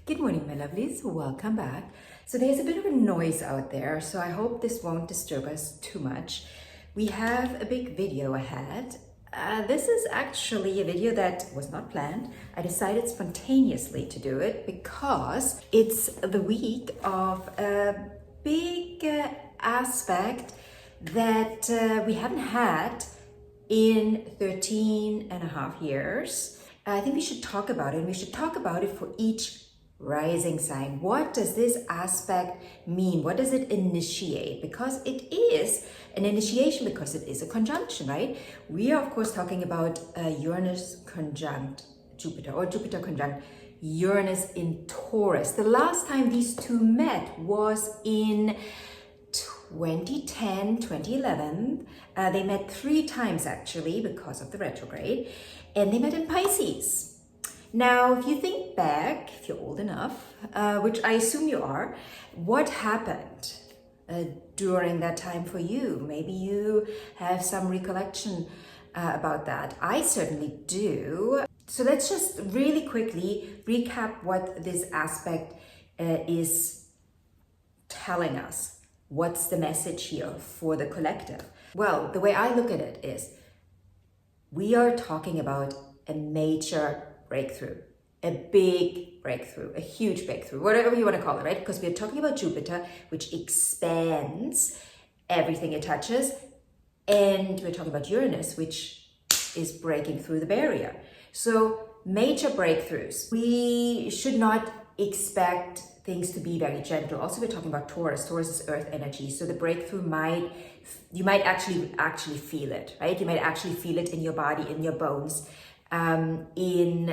Good morning, my lovelies. Welcome back. So there's a bit of a noise out there, so I hope this won't disturb us too much. We have a big video ahead. This is actually a video that was not planned. I decided spontaneously to do it because it's the week of a big aspect that we haven't had in 13 and a half years. I think we should talk about it, and we should talk about it for each rising sign. What does this aspect mean? What does it initiate? Because it is an initiation, because it is a conjunction, right? We are, of course, talking about Uranus conjunct Jupiter, or Jupiter conjunct Uranus in Taurus. The last time these two met was in 2010, 2011. They met 3 times actually because of the retrograde, and they met in Pisces. Now, if you think back, if you're old enough, which I assume you are, what happened during that time for you? Maybe you have some recollection about that. I certainly do. So let's just really quickly recap what this aspect is telling us. What's the message here for the collective? Well, the way I look at it is we are talking about a major breakthrough, a big breakthrough, a huge breakthrough, whatever you want to call it, right? Because we're talking about Jupiter, which expands everything it touches, and we're talking about Uranus, which is breaking through the barrier. So major breakthroughs. We should not expect things to be very gentle. Also, we're talking about Taurus. Taurus is earth energy. So the breakthrough you might actually feel it, right? You might actually feel it in your body, in your bones, in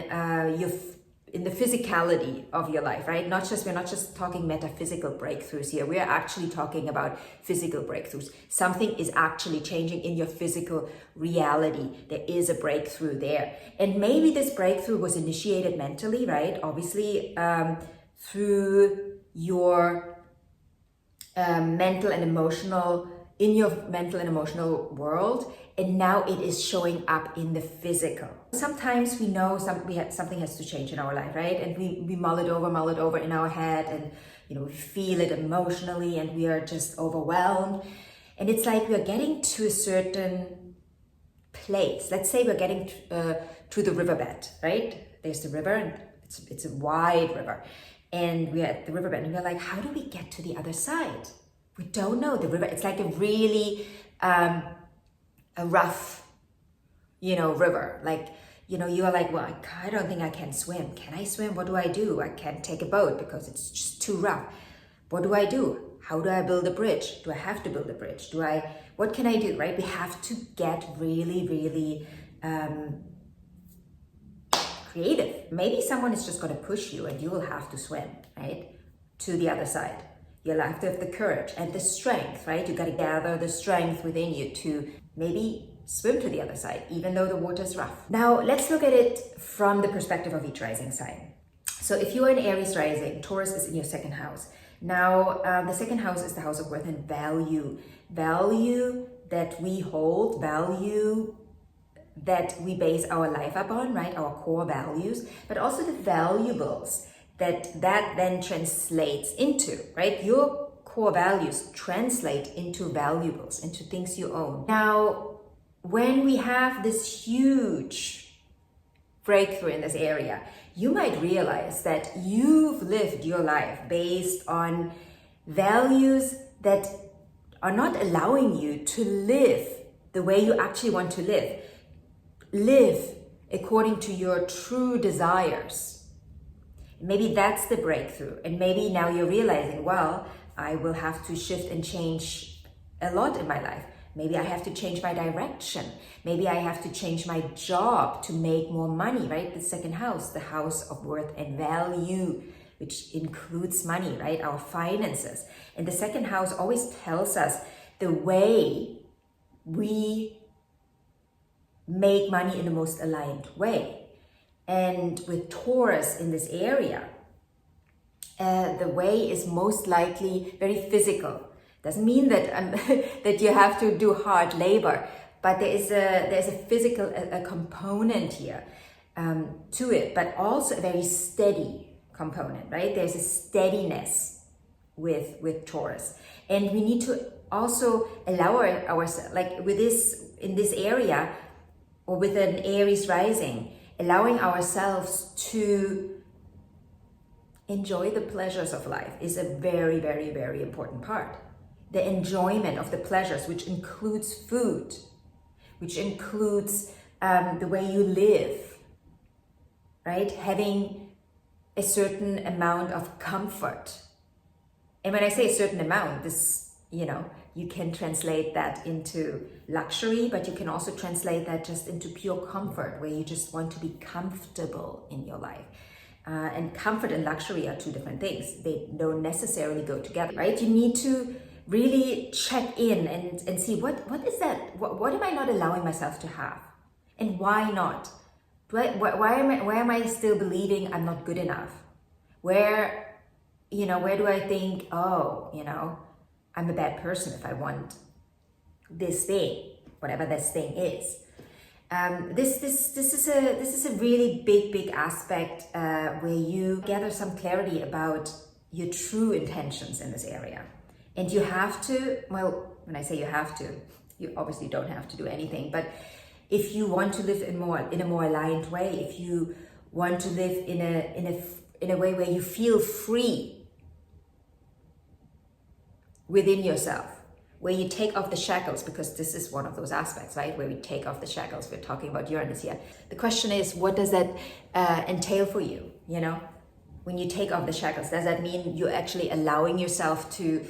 the physicality of your life, right? We're not just talking metaphysical breakthroughs here. We are actually talking about physical breakthroughs. Something is actually changing in your physical reality. There is a breakthrough there. And maybe this breakthrough was initiated mentally, right? Obviously, through your mental and emotional world, and now it is showing up in the physical. Sometimes we know something has to change in our life, right? And we mull it over in our head, and we feel it emotionally, and we are just overwhelmed. And it's like we're getting to a certain place. Let's say we're getting to the riverbed, right? There's the river, and it's a wide river. And we're at the riverbed, and we're like, how do we get to the other side? We don't know. The river, it's like a really a rough, river. Like, you are like, well, I don't think I can swim. Can I swim? What do I do? I can't take a boat because it's just too rough. What do I do? How do I build a bridge? Do I have to build a bridge? What can I do, right? We have to get really, really creative. Maybe someone is just going to push you, and you will have to swim, right, to the other side. You'll have to have the courage and the strength, right? You got to gather the strength within you to maybe swim to the other side, even though the water is rough. Now, let's look at it from the perspective of each rising sign. So if you are an Aries rising, Taurus is in your second house. Now, the second house is the house of worth and value. Value that we hold, value that we base our life upon, right? Our core values, but also the valuables that then translates into, right? Your core values translate into valuables, into things you own. Now, when we have this huge breakthrough in this area, you might realize that you've lived your life based on values that are not allowing you to live the way you actually want to live. Live according to your true desires. Maybe that's the breakthrough. And maybe now you're realizing, well, I will have to shift and change a lot in my life. Maybe I have to change my direction. Maybe I have to change my job to make more money, right? The second house, the house of worth and value, which includes money, right? Our finances. And the second house always tells us the way we make money in the most aligned way. And with Taurus in this area, the way is most likely very physical. Doesn't mean that that you have to do hard labor, but there's a physical component here to it, but also a very steady component, right? There's a steadiness with Taurus. And we need to also allow ourselves, like with this, in this area, or with an Aries rising, allowing ourselves to enjoy the pleasures of life is a very, very, very important part. The enjoyment of the pleasures, which includes food, which includes the way you live, right? Having a certain amount of comfort. And when I say a certain amount, this, you know, you can translate that into luxury, but you can also translate that just into pure comfort, where you just want to be comfortable in your life. And comfort and luxury are two different things. They don't necessarily go together, right? You need to really check in and see what is that? What am I not allowing myself to have? And why not? Why am I still believing I'm not good enough? Where do I think, oh, you know, I'm a bad person if I want this thing, whatever this thing is. This is a really big aspect where you gather some clarity about your true intentions in this area. And you have to, well, when I say you have to, you obviously don't have to do anything, but if you want to live in a more aligned way, if you want to live in a way where you feel free within yourself, where you take off the shackles, because this is one of those aspects, right? Where we take off the shackles. We're talking about Uranus here. The question is, what does that entail for you? You know, when you take off the shackles, does that mean you're actually allowing yourself to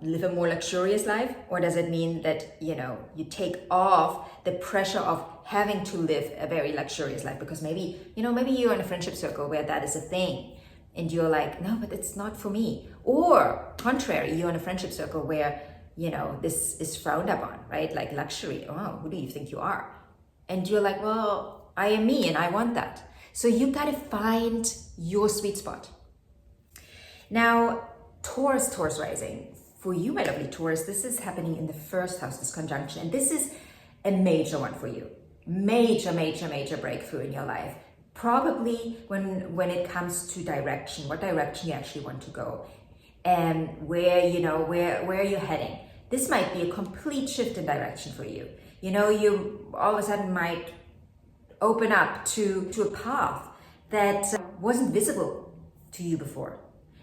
live a more luxurious life? Or does it mean that, you know, you take off the pressure of having to live a very luxurious life? Because maybe, you know, maybe you're in a friendship circle where that is a thing, and you're like, no, but it's not for me. Or contrary, you're in a friendship circle where, you know, this is frowned upon, right? Like luxury. Oh, who do you think you are? And you're like, well, I am me and I want that. So you got to find your sweet spot. Now, Taurus Rising. For you, my lovely Taurus, this is happening in the first house, this conjunction. And this is a major one for you. Major breakthrough in your life. Probably when it comes to direction, what direction you actually want to go, and where you're heading. This might be a complete shift in direction for you. You know, you all of a sudden might open up to a path that wasn't visible to you before.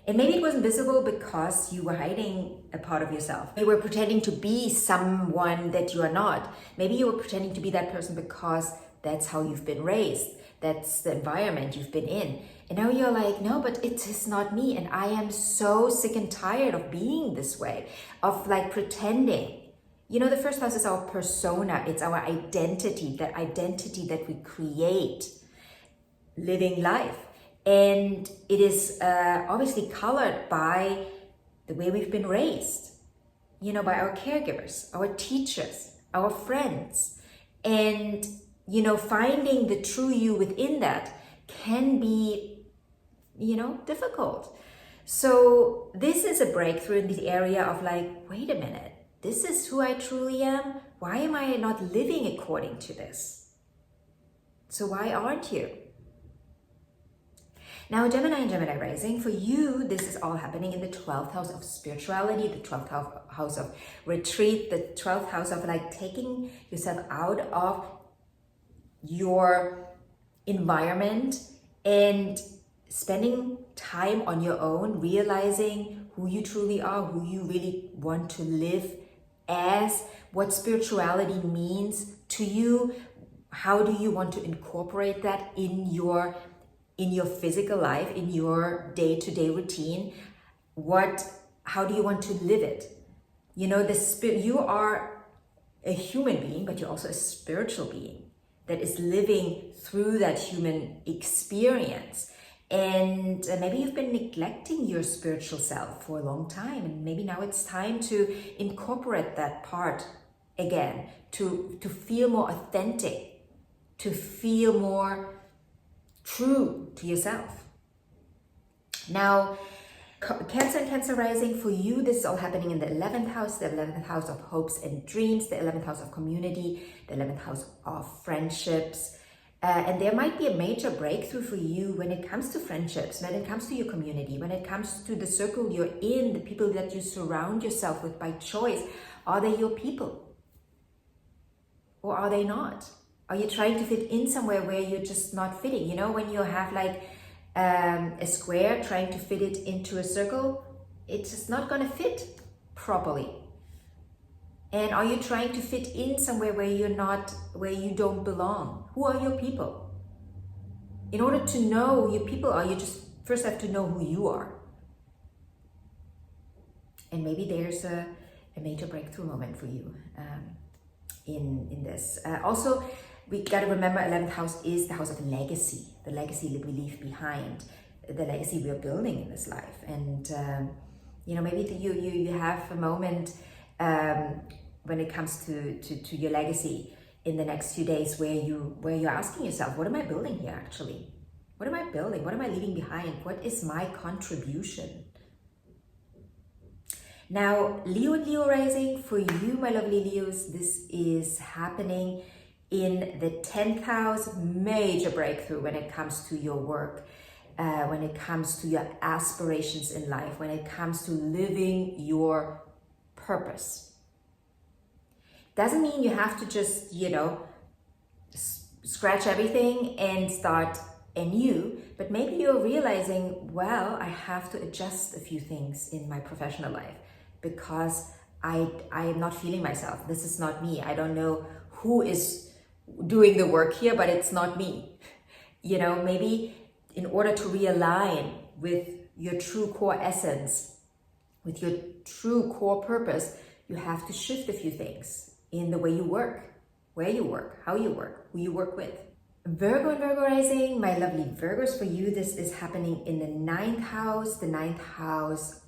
And maybe it wasn't visible because you were hiding a part of yourself. You were pretending to be someone that you are not. Maybe you were pretending to be that person because that's how you've been raised. That's the environment you've been in. And now you're like, no, but it is not me. And I am so sick and tired of being this way, of like pretending. You know, the first house is our persona. It's our identity, that identity that we create living life. And it is obviously colored by the way we've been raised, you know, by our caregivers, our teachers, our friends. And, you know, finding the true you within that can be, you know, difficult. So this is a breakthrough in the area of like, wait a minute, this is who I truly am. Why am I not living according to this? So why aren't you? Now, Gemini and Gemini Rising, for you, this is all happening in the 12th house of spirituality, the 12th house of retreat, the 12th house of like taking yourself out of your environment and spending time on your own, realizing who you truly are, who you really want to live as, what spirituality means to you, how do you want to incorporate that in your physical life, in your day-to-day routine. How do you want to live it? You know, you are a human being, but you're also a spiritual being that is living through that human experience. And maybe you've been neglecting your spiritual self for a long time, and maybe now it's time to incorporate that part again, to feel more authentic, to feel more true to yourself. Now, Cancer and Cancer Rising, for you, this is all happening in the 11th house of hopes and dreams, the 11th house of community, the 11th house of friendships. And there might be a major breakthrough for you when it comes to friendships, when it comes to your community, when it comes to the circle you're in, the people that you surround yourself with by choice. Are they your people? Or are they not? Are you trying to fit in somewhere where you're just not fitting? You know, when you have like a square, trying to fit it into a circle, it's just not going to fit properly. And are you trying to fit in somewhere where you're not, where you don't belong? Who are your people? In order to know who your people are, you just first have to know who you are. And maybe there's a major breakthrough moment for you in this. Also, we got to remember 11th house is the house of legacy, the legacy that we leave behind, the legacy we're building in this life. And, you know, maybe you have a moment when it comes to your legacy in the next few days where you're asking yourself, what am I building here actually? What am I building? What am I leaving behind? What is my contribution? Now, Leo and Leo rising, for you, my lovely Leos, this is happening in the 10th house, major breakthrough when it comes to your work, when it comes to your aspirations in life, when it comes to living your purpose. Doesn't mean you have to just, you know, scratch everything and start anew, but maybe you're realizing, well, I have to adjust a few things in my professional life because I am not feeling myself. This is not me. I don't know who is doing the work here, but it's not me. You know, maybe in order to realign with your true core essence, with your true core purpose, you have to shift a few things in the way you work, where you work, how you work, who you work with. Virgo and Virgo rising, my lovely Virgos, for you, this is happening in the 9th house. The 9th house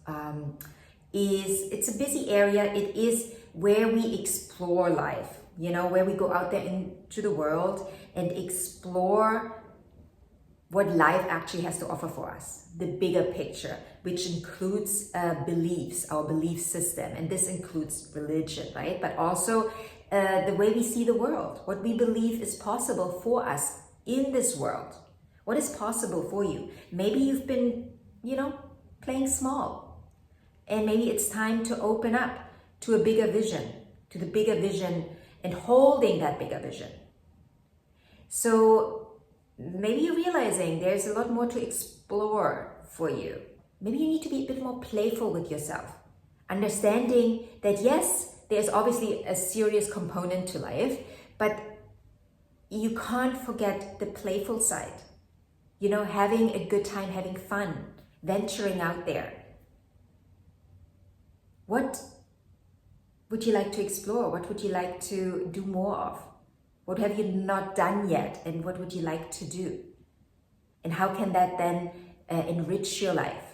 it's a busy area. It is where we explore life, you know, where we go out there into the world and explore what life actually has to offer for us, the bigger picture, which includes beliefs, our belief system, and this includes religion, right? But also the way we see the world, what we believe is possible for us in this world. What is possible for you? Maybe you've been, you know, playing small, and maybe it's time to open up to a bigger vision, to the bigger vision, and holding that bigger vision. So maybe you're realizing there's a lot more to explore for you. Maybe you need to be a bit more playful with yourself, understanding that yes, there's obviously a serious component to life, but you can't forget the playful side. You know, having a good time, having fun, venturing out there. What would you like to explore? What would you like to do more of? What have you not done yet? And what would you like to do? And how can that then enrich your life?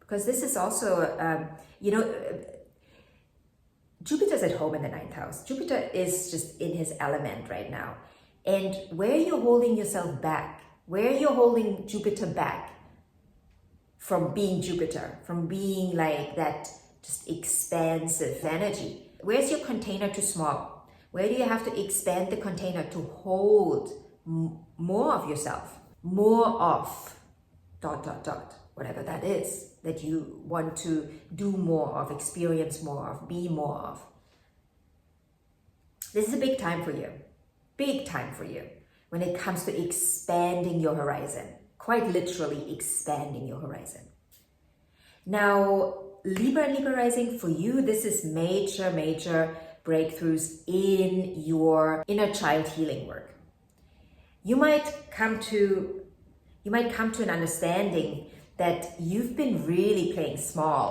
Because this is also, you know, Jupiter's at home in the 9th house. Jupiter is just in his element right now. And where you're holding yourself back, where you're holding Jupiter back from being Jupiter, from being like that just expansive energy, where's your container too small? Where do you have to expand the container to hold more of yourself, more of ... whatever that is that you want to do more of, experience more of, be more of. This is a big time for you, when it comes to expanding your horizon, quite literally expanding your horizon. Now, Libra and Libra rising, for you, this is major breakthroughs in your inner child healing work. You might come to an understanding that you've been really playing small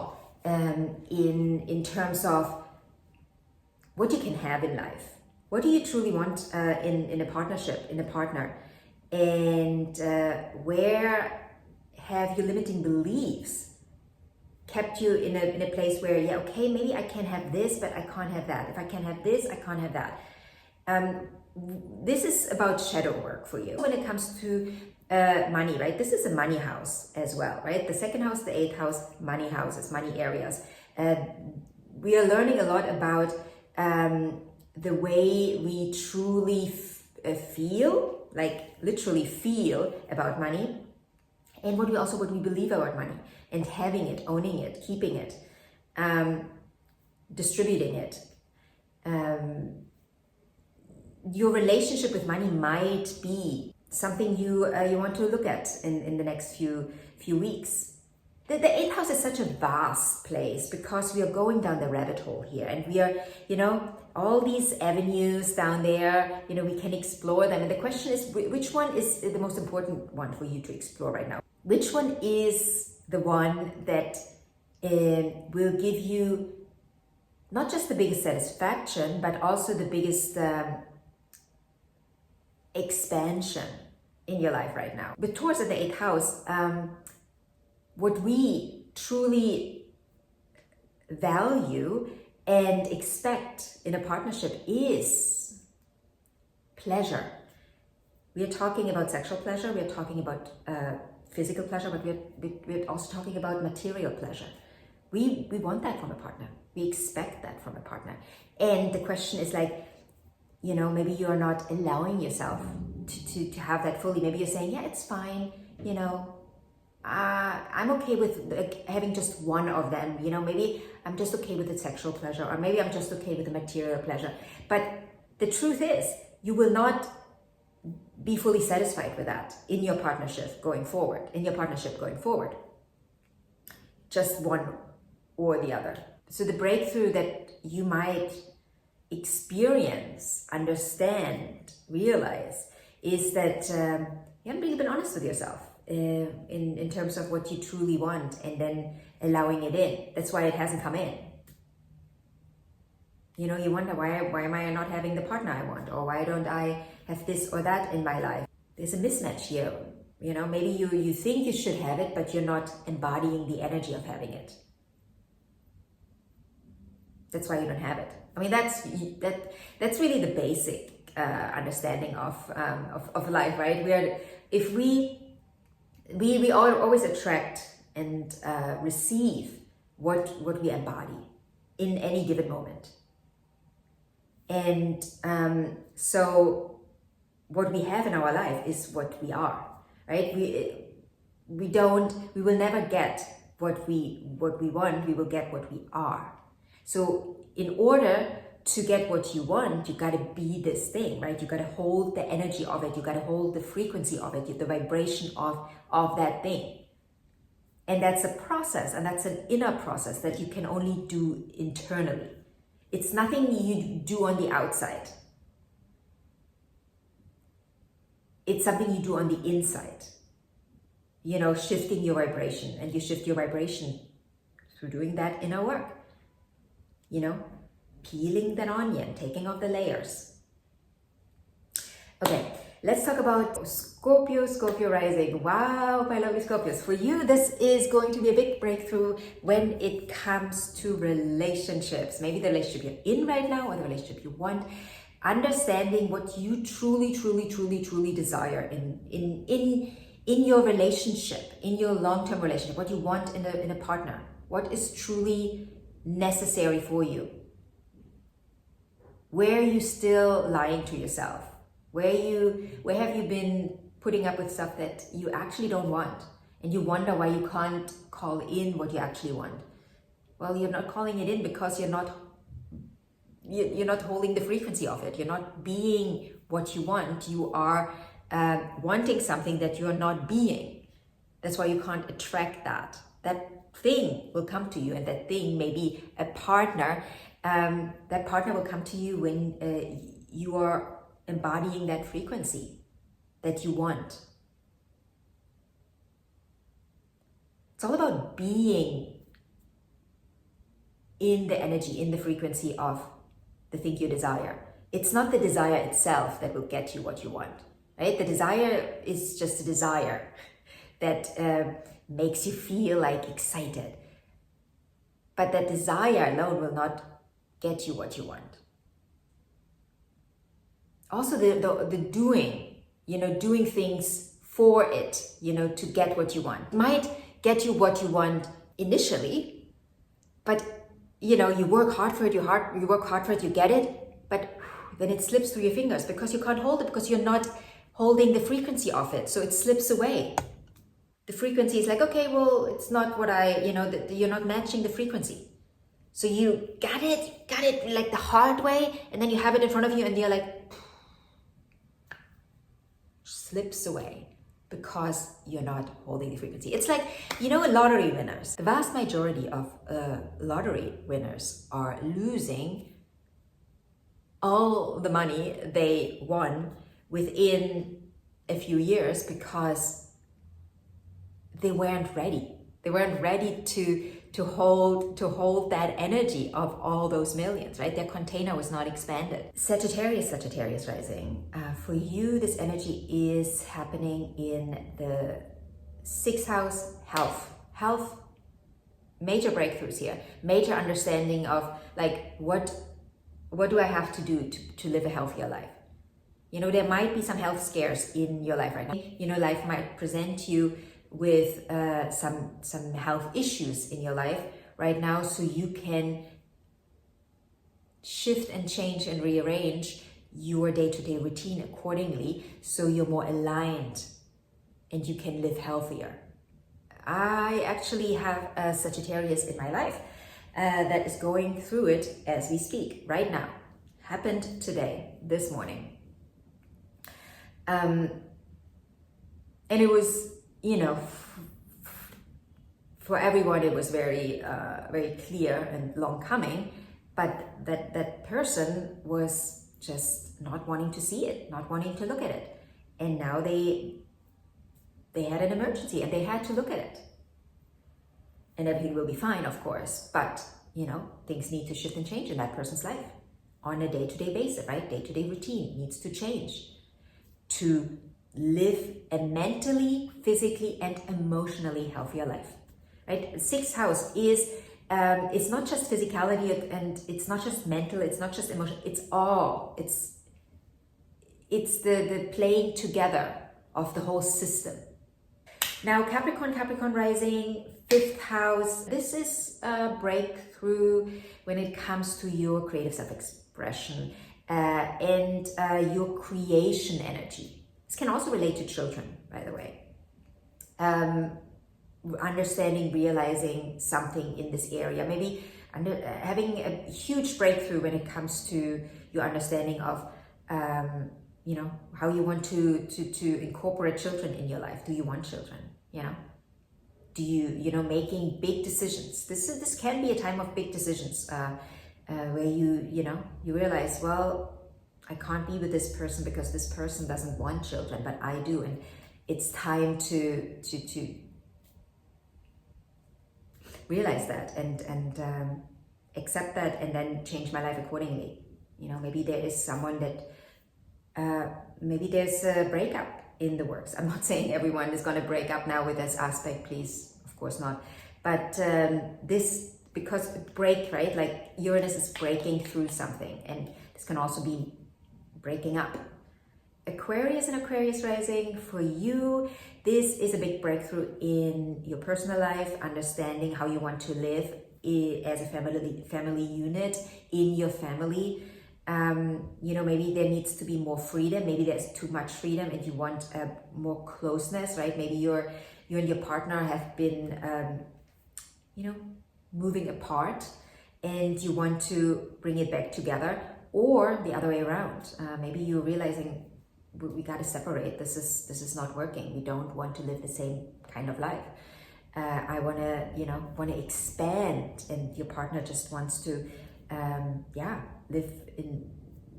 in terms of what you can have in life. What do you truly want in a partnership, in a partner? And where have your limiting beliefs kept you in a place where, yeah, okay, maybe I can have this, but I can't have that. If I can have this, I can't have that. This is about shadow work for you. When it comes to money, right? This is a money house as well, right? The 2nd house, the 8th house, money houses, money areas. We are learning a lot about the way we truly feel like literally feel about money, and what we believe about money, and having it, owning it, keeping it, distributing it. Your relationship with money might be something you want to look at in the next few weeks. The 8th house is such a vast place because we are going down the rabbit hole here, and we are, all these avenues down there, we can explore them. And the question is, which one is the most important one for you to explore right now? Which one is the one that will give you not just the biggest satisfaction, but also the biggest expansion in your life right now? With Taurus in the 8th house, what we truly value and expect in a partnership is pleasure. We are talking about sexual pleasure, we are talking about physical pleasure, but we're also talking about material pleasure. We want that from a partner. We expect that from a partner. And the question is like, maybe you're not allowing yourself to have that fully. Maybe you're saying, yeah, it's fine, I'm okay with having just one of them, maybe I'm just okay with the sexual pleasure, or maybe I'm just okay with the material pleasure. But the truth is, you will not be fully satisfied with that in your partnership going forward, just one or the other. So the breakthrough that you might experience, understand, realize is that you haven't really been honest with yourself in terms of what you truly want, and then allowing it in. That's why it hasn't come in. You wonder, why am I not having the partner I want? Or why don't I have this or that in my life? There's a mismatch here. Maybe you think you should have it, but you're not embodying the energy of having it. That's why you don't have it. I mean, that's really the basic understanding of life, right? We always attract and receive what we embody in any given moment. And so what we have in our life is what we are, right? We will never get what we want. We will get what we are. So in order to get what you want, you got to be this thing, right? You got to hold the energy of it. You got to hold the frequency of it, the vibration of that thing. And that's a process, and that's an inner process that you can only do internally. It's nothing you do on the outside. It's something you do on the inside. Shifting your vibration, and you shift your vibration through doing that inner work. Peeling that onion, taking off the layers. Okay, let's talk about Scorpio Rising. Wow, my lovely Scorpios. For you, this is going to be a big breakthrough when it comes to relationships. Maybe the relationship you're in right now, or the relationship you want. Understanding what you truly desire in your relationship, in your long-term relationship, what you want in a partner, what is truly necessary for you. Where are you still lying to yourself? Where have you been putting up with stuff that you actually don't want, and you wonder why you can't call in what you actually want? Well, you're not calling it in because you're not holding the frequency of it. You're not being what you want. You are wanting something that you're not being. That's why you can't attract that. That thing will come to you, and that thing may be a partner. That partner will come to you when you are embodying that frequency that you want. It's all about being in the energy, in the frequency of the thing you desire. It's not the desire itself that will get you what you want, right? The desire is just a desire that makes you feel like excited. But that desire alone will not get you what you want. Also the doing, doing things for it, to get what you want. Might get you what you want initially, but you work hard for it, you get it, but then it slips through your fingers because you can't hold it, because you're not holding the frequency of it, so it slips away. The frequency is like, okay, well, it's not what you're not matching the frequency. So you got it like the hard way, and then you have it in front of you and you're like, slips away because you're not holding the frequency. It's like, lottery winners. The vast majority of lottery winners are losing all the money they won within a few years because they weren't ready. They weren't ready to hold that energy of all those millions, right? Their container was not expanded. Sagittarius Rising. For you, this energy is happening in the 6th house, health, major breakthroughs here, major understanding of like, what do I have to do to live a healthier life? There might be some health scares in your life right now. Life might present you with some health issues in your life right now, so you can shift and change and rearrange your day-to-day routine accordingly, so you're more aligned and you can live healthier. I actually have a Sagittarius in my life that is going through it as we speak right now. Happened today, this morning. And it was, for everyone, it was very, very clear and long coming, but that person was just not wanting to see it, not wanting to look at it. And now they had an emergency and they had to look at it. And everything will be fine, of course, but, things need to shift and change in that person's life on a day-to-day basis, right? Day-to-day routine needs to change to live a mentally, physically, and emotionally healthier life, right? 6th house is, it's not just physicality and it's not just mental, it's not just emotion, it's all, it's the playing together of the whole system. Now, Capricorn Rising, 5th house, this is a breakthrough when it comes to your creative self-expression and your creation energy. This can also relate to children, by the way. Understanding, realizing something in this area, maybe having a huge breakthrough when it comes to your understanding of, how you want to incorporate children in your life. Do you want children? Do you, making big decisions. This can be a time of big decisions where you realize, well, I can't be with this person because this person doesn't want children, but I do, and it's time to realize that and accept that, and then change my life accordingly. Maybe there is someone that maybe there's a breakup in the works. I'm not saying everyone is going to break up now with this aspect, please, of course not. But this, because break, right? Like Uranus is breaking through something, and this can also be breaking up. Aquarius and Aquarius Rising, for you, this is a big breakthrough in your personal life, understanding how you want to live as a family unit in your family. Maybe there needs to be more freedom. Maybe there's too much freedom and you want more closeness, right? Maybe you and your partner have been, moving apart and you want to bring it back together, or the other way around. Maybe you're realizing we got to separate. This is not working. We don't want to live the same kind of life. I want to expand, and your partner just wants to,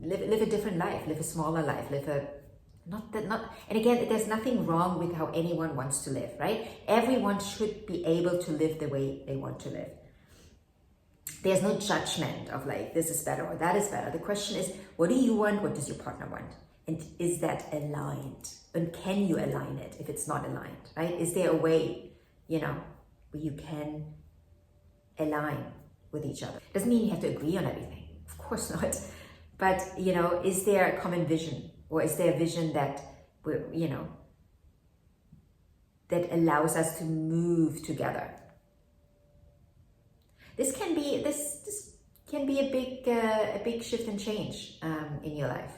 live a different life, live a smaller life, and again, there's nothing wrong with how anyone wants to live, right? Everyone should be able to live the way they want to live. There's no judgment of like, this is better or that is better. The question is, what do you want? What does your partner want? And is that aligned? And can you align it if it's not aligned, right? Is there a way, where you can align with each other? Doesn't mean you have to agree on everything. Of course not. But, is there a common vision? Or is there a vision that, that allows us to move together? This can be a big shift and change in your life.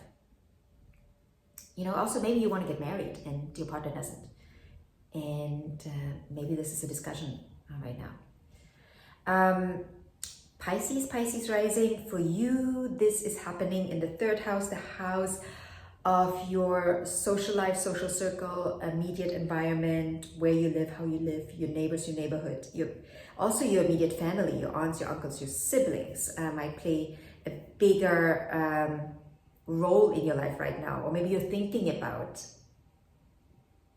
Also maybe you want to get married and your partner doesn't. And maybe this is a discussion right now. Pisces Rising, for you, this is happening in the 3rd house, the house of your social life, social circle, immediate environment, where you live, how you live, your neighbors, your neighborhood, also your immediate family, your aunts, your uncles, your siblings might play a bigger role in your life right now. Or maybe you're thinking about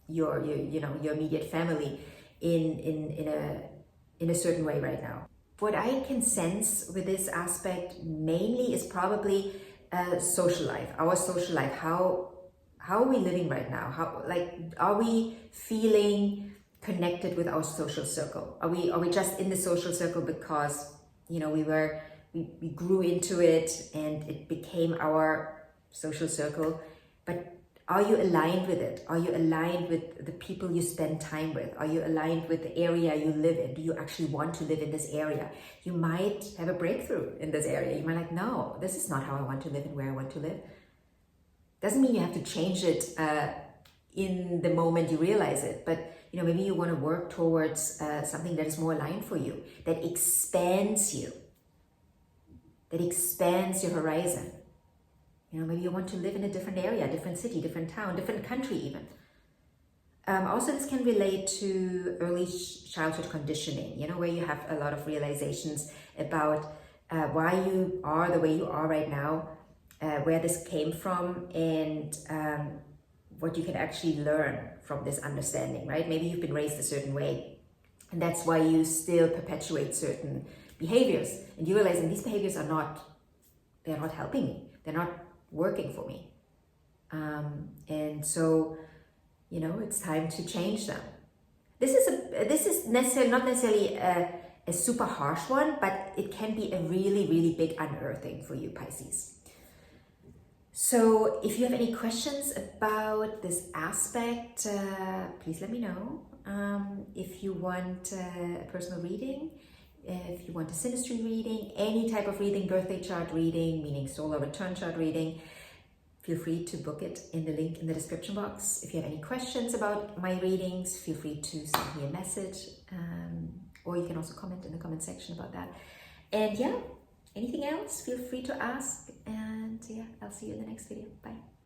your immediate family in a certain way right now. What I can sense with this aspect mainly is probably social life, our social life. How are we living right now? Are we feeling connected with our social circle? Are we just in the social circle because we grew into it and it became our social circle? But are you aligned with it? Are you aligned with the people you spend time with? Are you aligned with the area you live in? Do you actually want to live in this area? You might have a breakthrough in this area. You might no, this is not how I want to live and where I want to live. Doesn't mean you have to change it in the moment you realize it, but maybe you want to work towards something that is more aligned for you, that expands you, that expands your horizon. Maybe you want to live in a different area, different city, different town, different country even. Also, this can relate to early childhood conditioning, where you have a lot of realizations about why you are the way you are right now, where this came from, and what you can actually learn from this understanding, right? Maybe you've been raised a certain way, and that's why you still perpetuate certain behaviors, and you realize these behaviors they're not helping me. They're not working for me. And so, it's time to change them. This is not necessarily a super harsh one, but it can be a really, really big unearthing for you, Pisces. So if you have any questions about this aspect, please let me know. If you want a personal reading, if you want a synastry reading, any type of reading, birthday chart reading, meaning solar return chart reading, feel free to book it in the link in the description box. If you have any questions about my readings, feel free to send me a message, or you can also comment in the comment section about that. And anything else, feel free to ask. And I'll see you in the next video. Bye.